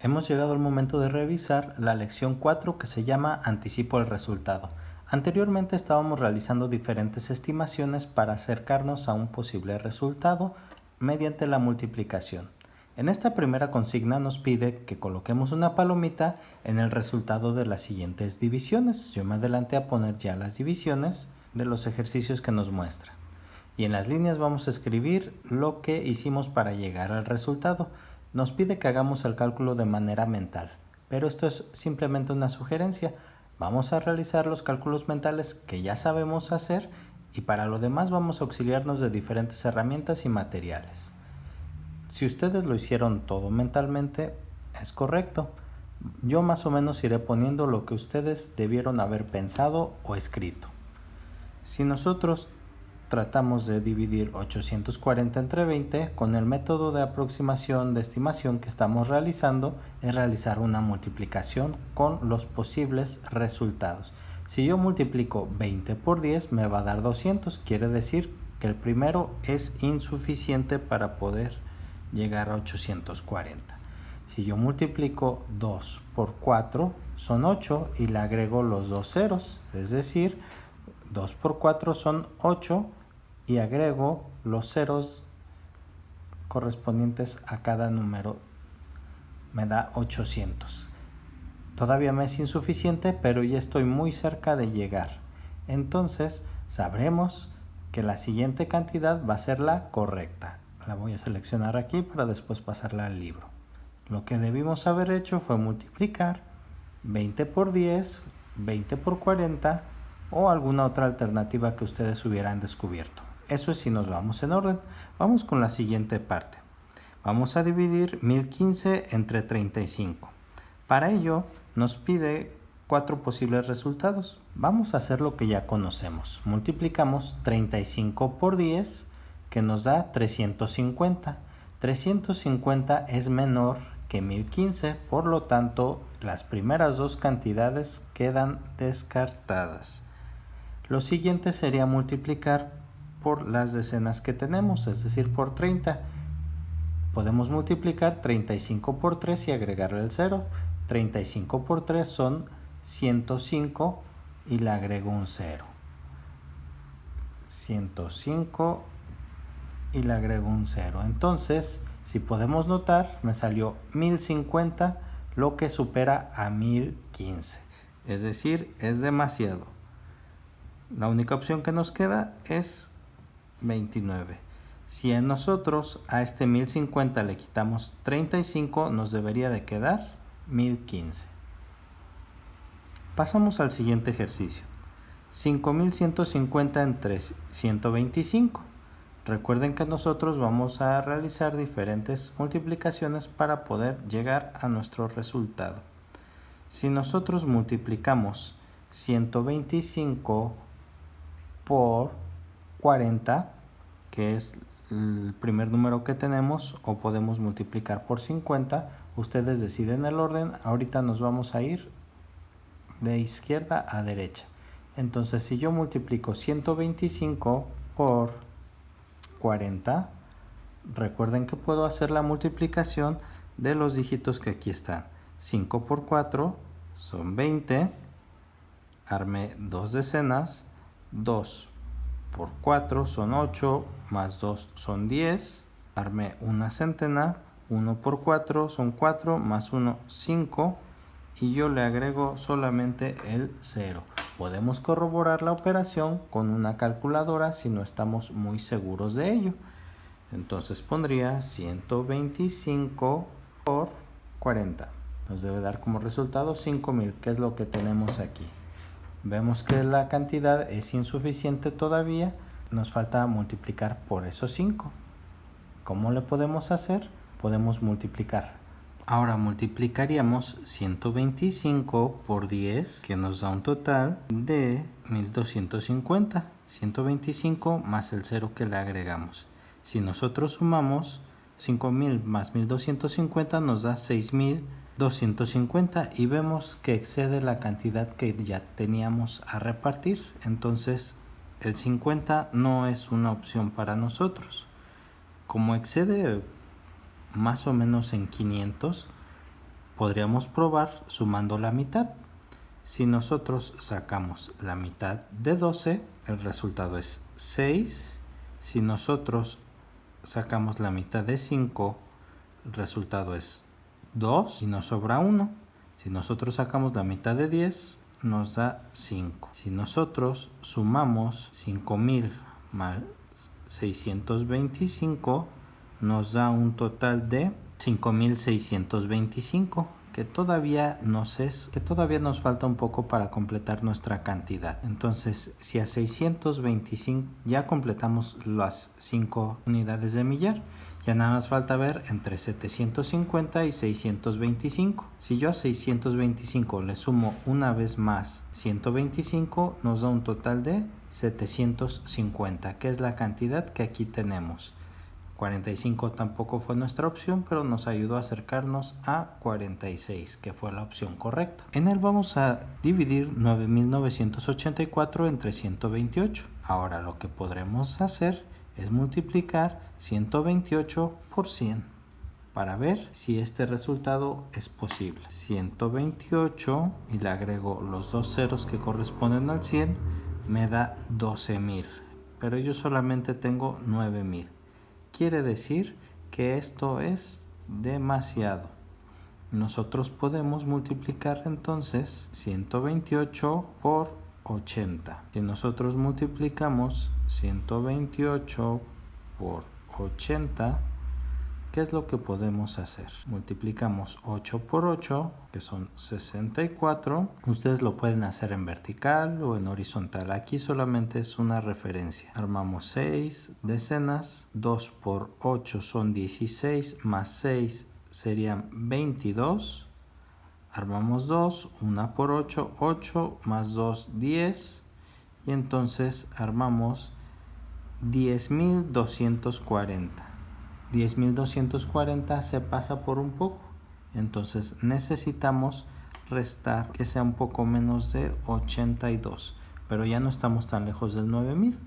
Hemos llegado al momento de revisar la lección 4 que se llama Anticipo el resultado. Anteriormente estábamos realizando diferentes estimaciones para acercarnos a un posible resultado mediante la multiplicación. En esta primera consigna nos pide que coloquemos una palomita en el resultado de las siguientes divisiones. Yo me adelanté a poner ya las divisiones de los ejercicios que nos muestra. Y en las líneas vamos a escribir lo que hicimos para llegar al resultado. Nos pide que hagamos el cálculo de manera mental, pero esto es simplemente una sugerencia. Vamos a realizar los cálculos mentales que ya sabemos hacer y para lo demás vamos a auxiliarnos de diferentes herramientas y materiales. Si ustedes lo hicieron todo mentalmente, es correcto. Yo más o menos iré poniendo lo que ustedes debieron haber pensado o escrito. Si nosotros tratamos de dividir 840 entre 20, con el método de aproximación de estimación que estamos realizando, es realizar una multiplicación con los posibles resultados. Si yo multiplico 20 por 10, me va a dar 200, quiere decir que el primero es insuficiente para poder llegar a 840. Si yo multiplico 2 por 4, son 8 y le agrego los dos ceros, es decir, 2 por 4 son 8 y agrego los ceros correspondientes a cada número, me da 800. Todavía me es insuficiente, pero ya estoy muy cerca de llegar. Entonces sabremos que la siguiente cantidad va a ser la correcta. La voy a seleccionar aquí para después pasarla al libro. Lo que debimos haber hecho fue multiplicar 20 por 10, 20 por 40 o alguna otra alternativa que ustedes hubieran descubierto. Eso es si nos vamos en orden. Vamos con la siguiente parte. Vamos a dividir 1015 entre 35. Para ello nos pide 4 posibles resultados. Vamos a hacer lo que ya conocemos. Multiplicamos 35 por 10, que nos da 350. 350 es menor que 1015, por lo tanto, las primeras dos cantidades quedan descartadas. Lo siguiente sería multiplicar por las decenas que tenemos, es decir, por 30. Podemos multiplicar 35 por 3 y agregarle el 0. 35 por 3 son 105 y le agrego un 0. 105 y le agrego un 0. Entonces, si podemos notar, me salió 1050, lo que supera a 1015. Es decir, es demasiado. La única opción que nos queda es 29. Si a nosotros a este 1050 le quitamos 35, nos debería de quedar 1015. Pasamos al siguiente ejercicio. 5150 entre 125. Recuerden que nosotros vamos a realizar diferentes multiplicaciones para poder llegar a nuestro resultado. Si nosotros multiplicamos 125 por 40, que es el primer número que tenemos, o podemos multiplicar por 50, ustedes deciden el orden. Ahorita nos vamos a ir de izquierda a derecha. Entonces, si yo multiplico 125 por 40, recuerden que puedo hacer la multiplicación de los dígitos que aquí están. 5 por 4 son 20, armé dos decenas, 2 por 4 son 8, más 2 son 10, armé una centena, 1 por 4 son 4, más 1, 5, y yo le agrego solamente el 0. Podemos corroborar la operación con una calculadora si no estamos muy seguros de ello. Entonces pondría 125 por 40. Nos debe dar como resultado 5000, que es lo que tenemos aquí. Vemos que la cantidad es insuficiente todavía, nos falta multiplicar por esos 5. ¿Cómo le podemos hacer? Podemos multiplicar. Ahora multiplicaríamos 125 por 10, que nos da un total de 1250. 125 más el 0 que le agregamos. Si nosotros sumamos 5000 más 1250 nos da 6250 y vemos que excede la cantidad que ya teníamos a repartir. Entonces el 50 no es una opción para nosotros. Como excede más o menos en 500, podríamos probar sumando la mitad. Si nosotros sacamos la mitad de 12, el resultado es 6. Si nosotros sacamos la mitad de 5, el resultado es 2 y nos sobra 1. Si nosotros sacamos la mitad de 10, nos da 5. Si nosotros sumamos 5000 más 625, nos da un total de 5625, que todavía nos falta un poco para completar nuestra cantidad. Entonces, si a 625 ya completamos las 5 unidades de millar, ya nada más falta ver entre 750 y 625. Si yo a 625 le sumo una vez más 125, nos da un total de 750, que es la cantidad que aquí tenemos. 45 tampoco fue nuestra opción, pero nos ayudó a acercarnos a 46, que fue la opción correcta. En él vamos a dividir 9984 entre 128. Ahora lo que podremos hacer es multiplicar 128 por 100 para ver si este resultado es posible. 128 y le agrego los dos ceros que corresponden al 100, me da 12,000, pero yo solamente tengo 9,000. Quiere decir que esto es demasiado. Nosotros podemos multiplicar entonces 128 por 80. Si nosotros multiplicamos 128 por 80, ¿qué es lo que podemos hacer? Multiplicamos 8 por 8, que son 64. Ustedes lo pueden hacer en vertical o en horizontal. Aquí solamente es una referencia. Armamos 6 decenas. 2 por 8 son 16, más 6 serían 22. Armamos 2, 1 por 8, 8, más 2, 10. Y entonces armamos 10,240. 10,240 se pasa por un poco, entonces necesitamos restar que sea un poco menos de 82, pero ya no estamos tan lejos del 9,000.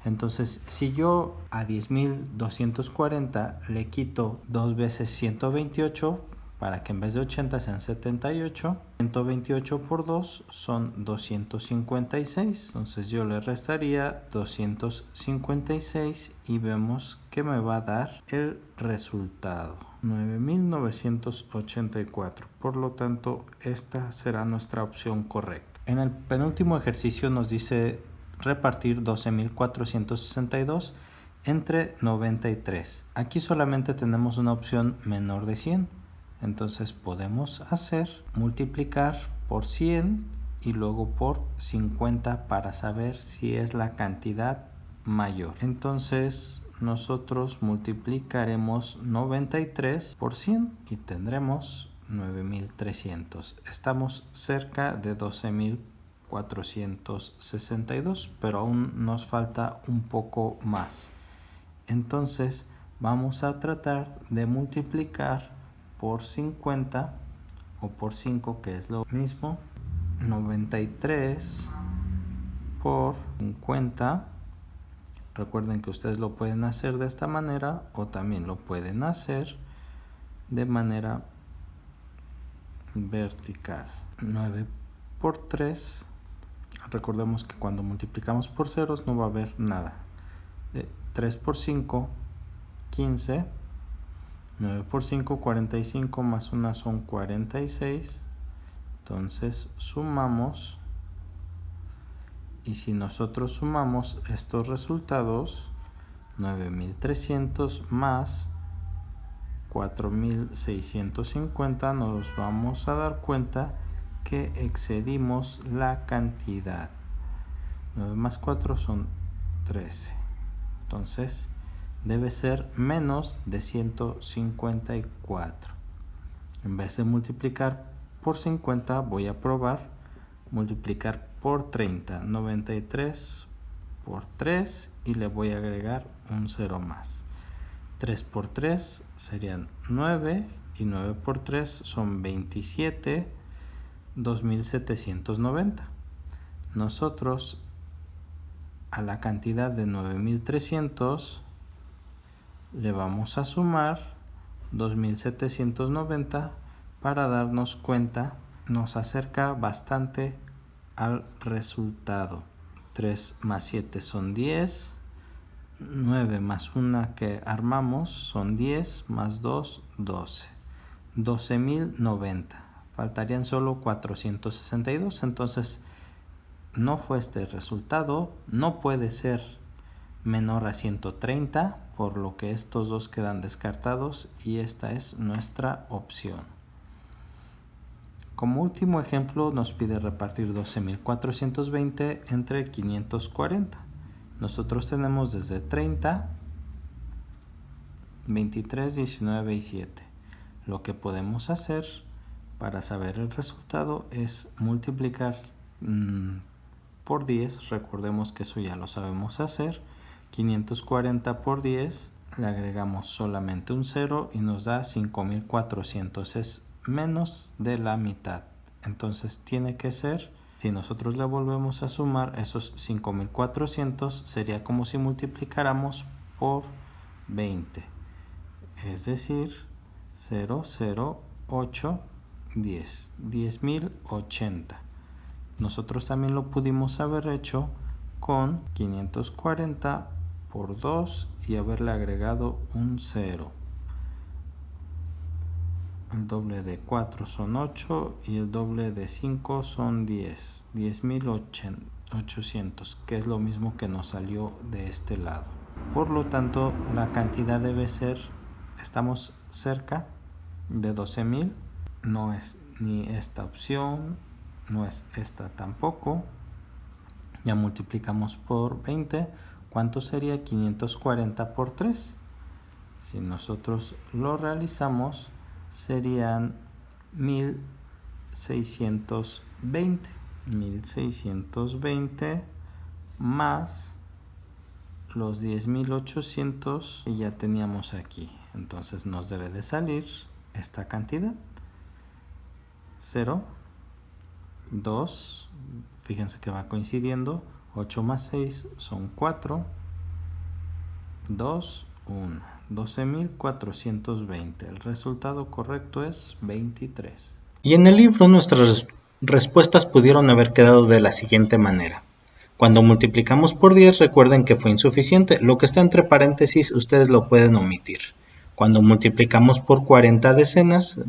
Entonces, si yo a 10,240 le quito 2 veces 128, para que en vez de 80 sean 78, 128 por 2 son 256. Entonces yo le restaría 256 y vemos que me va a dar el resultado 9,984. Por lo tanto, esta será nuestra opción correcta. En el penúltimo ejercicio nos dice repartir 12,462 entre 93. Aquí solamente tenemos una opción menor de 100. Entonces podemos hacer multiplicar por 100 y luego por 50 para saber si es la cantidad mayor. Entonces nosotros multiplicaremos 93 por 100 y tendremos 9,300. Estamos cerca de 12,462, pero aún nos falta un poco más. Entonces vamos a tratar de multiplicar por 50 o por 5, que es lo mismo. 93 por 50. Recuerden que ustedes lo pueden hacer de esta manera o también lo pueden hacer de manera vertical. 9 por 3. Recordemos que cuando multiplicamos por ceros no va a haber nada. 3 por 5, 15. 9 por 5, 45, más 1 son 46. Entonces sumamos. Y si nosotros sumamos estos resultados, 9,300 más 4,650, nos vamos a dar cuenta que excedimos la cantidad. 9 más 4 son 13. Entonces debe ser menos de 154. En vez de multiplicar por 50, voy a probar multiplicar por 30. 93 por 3 y le voy a agregar un 0 más. 3 por 3 serían 9 y 9 por 3 son 27, 2,790. Nosotros a la cantidad de 9,300 le vamos a sumar 2,790 para darnos cuenta, nos acerca bastante al resultado. 3 más 7 son 10, 9 más 1 que armamos son 10, más 2, 12. 12.090. Faltarían solo 462, entonces no fue este resultado, no puede ser menor a 130, por lo que estos dos quedan descartados y esta es nuestra opción. Como último ejemplo nos pide repartir 12.420 entre 540. Nosotros tenemos desde 30, 23, 19 y 7. Lo que podemos hacer para saber el resultado es multiplicar por 10. Recordemos que eso ya lo sabemos hacer. 540 por 10, le agregamos solamente un 0 y nos da 5.400. Es menos de la mitad. Entonces tiene que ser, si nosotros le volvemos a sumar esos 5.400, sería como si multiplicáramos por 20. Es decir, 0, 0, 8, 10. 10.080. Nosotros también lo pudimos haber hecho con 540 por 2 y haberle agregado un 0. El doble de 4 son 8 y el doble de 5 son 10. 10.800, que es lo mismo que nos salió de este lado. Por lo tanto, la cantidad debe ser, estamos cerca de 12.000. No es ni esta opción, no es esta tampoco. Ya multiplicamos por 20. ¿Cuánto sería 540 por 3? Si nosotros lo realizamos, serían 1620. 1620 más los 10.800 que ya teníamos aquí. Entonces nos debe de salir esta cantidad. 0, 2, fíjense que va coincidiendo. 8 más 6 son 4, 2, 1. 12.420. El resultado correcto es 23. Y en el libro nuestras respuestas pudieron haber quedado de la siguiente manera. Cuando multiplicamos por 10, recuerden que fue insuficiente. Lo que está entre paréntesis ustedes lo pueden omitir. Cuando multiplicamos por 4 decenas,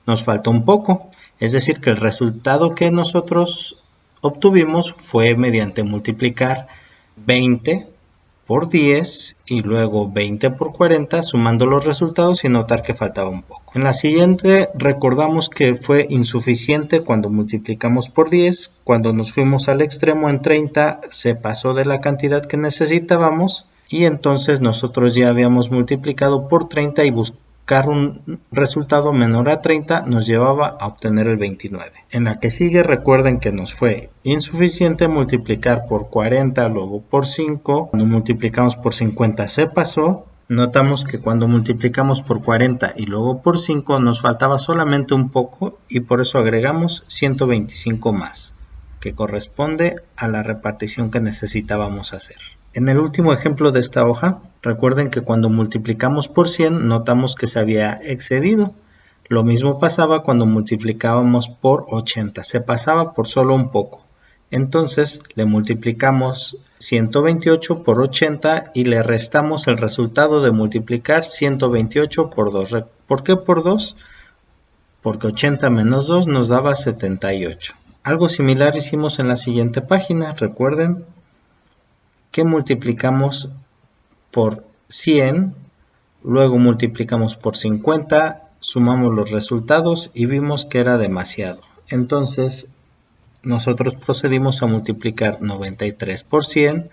nos falta un poco. Es decir, que el resultado que nosotros obtuvimos fue mediante multiplicar 20 por 10 y luego 20 por 40, sumando los resultados y notar que faltaba un poco. En la siguiente recordamos que fue insuficiente cuando multiplicamos por 10, cuando nos fuimos al extremo en 30 se pasó de la cantidad que necesitábamos y entonces nosotros ya habíamos multiplicado por 30 y buscar un resultado menor a 30 nos llevaba a obtener el 29. En la que sigue recuerden que nos fue insuficiente multiplicar por 40, luego por 5. Cuando multiplicamos por 50 se pasó. Notamos que cuando multiplicamos por 40 y luego por 5 nos faltaba solamente un poco y por eso agregamos 125 más, que corresponde a la repartición que necesitábamos hacer. En el último ejemplo de esta hoja, recuerden que cuando multiplicamos por 100 notamos que se había excedido. Lo mismo pasaba cuando multiplicábamos por 80, se pasaba por solo un poco. Entonces le multiplicamos 128 por 80 y le restamos el resultado de multiplicar 128 por 2. ¿Por qué por 2? Porque 80 menos 2 nos daba 78. Algo similar hicimos en la siguiente página. Recuerden que multiplicamos por 100, luego multiplicamos por 50, sumamos los resultados y vimos que era demasiado. Entonces nosotros procedimos a multiplicar 93 por 100,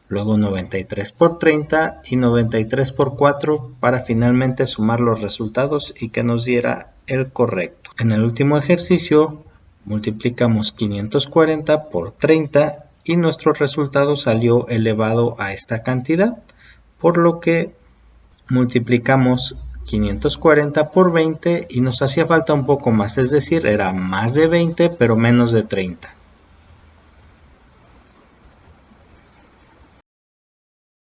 luego 93 por 30 y 93 por 4 para finalmente sumar los resultados y que nos diera el correcto. En el último ejercicio multiplicamos 540 por 30 y nuestro resultado salió elevado a esta cantidad, por lo que multiplicamos 540 por 20 y nos hacía falta un poco más, es decir, era más de 20 pero menos de 30.